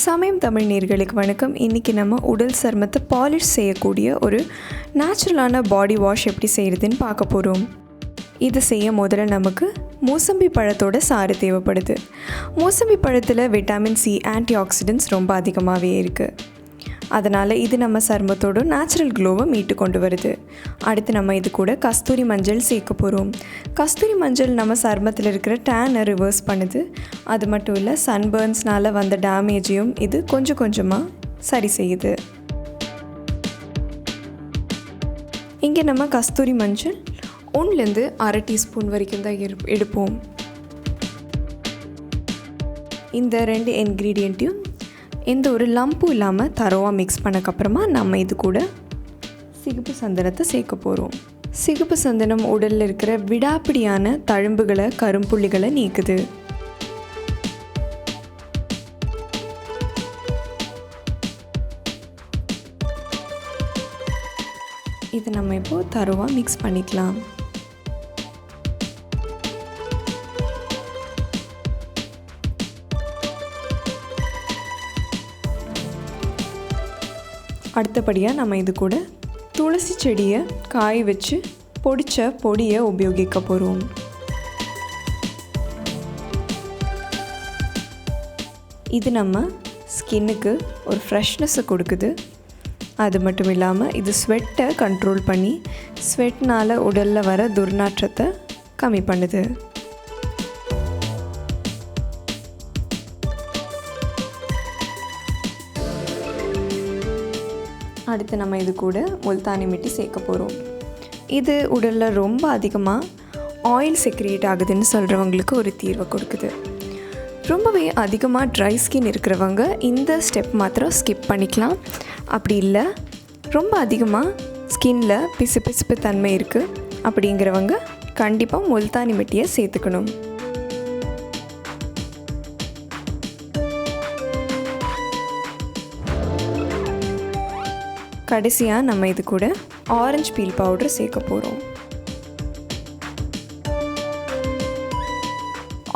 சமயம் தமிழ் நேயர்களுக்கு வணக்கம். இன்றைக்கி நம்ம உடல் சருமத்தை பாலிஷ் செய்யக்கூடிய ஒரு நேச்சுரலான பாடி வாஷ் எப்படி செய்கிறதுன்னு பார்க்க போகிறோம். இது செய்ய முதல்ல நமக்கு மூசம்பி பழத்தோட சாறு தேவைப்படுது. மூசம்பி பழத்தில் விட்டமின் சி ஆன்டி ஆக்சிடென்ட்ஸ் ரொம்ப அதிகமாகவே இருக்குது. அதனால் இது நம்ம சருமத்தோட நேச்சுரல் க்ளோவை மீட்டு கொண்டு வருது. அடுத்து நம்ம இது கூட கஸ்தூரி மஞ்சள் சேர்க்க போகிறோம். கஸ்தூரி மஞ்சள் நம்ம சருமத்தில் இருக்கிற டேனை ரிவர்ஸ் பண்ணுது. அது மட்டும் இல்லை, சன்பர்ன்ஸ்னால் வந்த டேமேஜையும் இது கொஞ்சம் கொஞ்சமாக சரி செய்யுது. இங்கே நம்ம கஸ்தூரி மஞ்சள் 1லேருந்து அரை டீஸ்பூன் வரைக்கும் தான் எடுப்போம். இந்த 2 இன்க்ரீடியண்ட்டையும் எந்த ஒரு லம்பும் இல்லாமல் தரோவாக மிக்ஸ் பண்ணக்கப்புறமா நம்ம இது கூட சிகப்பு சந்தனத்தை சேர்க்க போகிறோம். சிகப்பு சந்தனம் உடலில் இருக்கிற விடாப்பிடியான தழும்புகளை, கரும்புள்ளிகளை நீக்குது. இதை நம்ம இப்போது தரோவாக மிக்ஸ் பண்ணிக்கலாம். அடுத்தபடியாக நம்ம இது கூட துளசி செடியை காய வச்சு பொடித்த பொடியை உபயோகிக்க போகிறோம். இது நம்ம ஸ்கின்னுக்கு ஒரு ஃப்ரெஷ்னஸை கொடுக்குது. அது மட்டும் இல்லாமல் இது ஸ்வெட்டை கண்ட்ரோல் பண்ணி ஸ்வெட்னால் உடலில் வர துர்நாற்றத்தை கம்மி பண்ணுது. அடுத்து நம்ம இது கூட முல்தானி மிட்டி சேர்க்க போகிறோம். இது உடலில் ரொம்ப அதிகமாக ஆயில் செக்ரியேட் ஆகுதுன்னு சொல்கிறவங்களுக்கு ஒரு தீர்வை கொடுக்குது. ரொம்பவே அதிகமாக ட்ரை ஸ்கின் இருக்கிறவங்க இந்த ஸ்டெப் மாத்திரம் ஸ்கிப் பண்ணிக்கலாம். அப்படி இல்லை, ரொம்ப அதிகமாக ஸ்கின்னில் பிசுபிசுப்பு தன்மை இருக்குது அப்படிங்கிறவங்க கண்டிப்பாக முல்தானி மிட்டியை சேர்த்துக்கணும். கடைசியாக நம்ம இது கூட ஆரஞ்சு பீல் பவுடர் சேர்க்க போகிறோம்.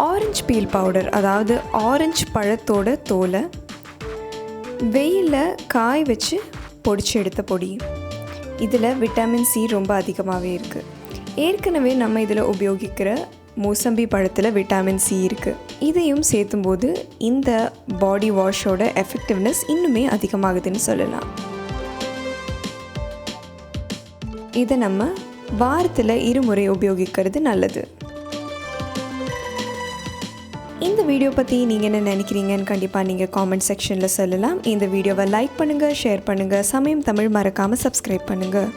ஆரஞ்சு பீல் பவுடர், அதாவது ஆரஞ்சு பழத்தோட தோலை வெயிலில் காய வச்சு பொடிச்சு எடுத்த பொடி. இதில் விட்டமின் சி ரொம்ப அதிகமாகவே இருக்குது. ஏற்கனவே நம்ம இதில் உபயோகிக்கிற மூசம்பி பழத்தில் விட்டமின் சி இருக்குது. இதையும் சேர்த்தும்போது இந்த பாடி வாஷோட எஃபெக்டிவ்னஸ் இன்னுமே அதிகமாகுதுன்னு சொல்லலாம். இதை நம்ம வாரத்தில் 2 முறை உபயோகிக்கிறது நல்லது. இந்த வீடியோ பற்றி நீங்கள் என்ன நினைக்கிறீங்கன்னு கண்டிப்பாக நீங்கள் காமெண்ட் செக்ஷனில் சொல்லலாம். இந்த வீடியோவை லைக் பண்ணுங்கள், ஷேர் பண்ணுங்கள். சமயம் தமிழ் மறக்காமல் சப்ஸ்கிரைப் பண்ணுங்கள்.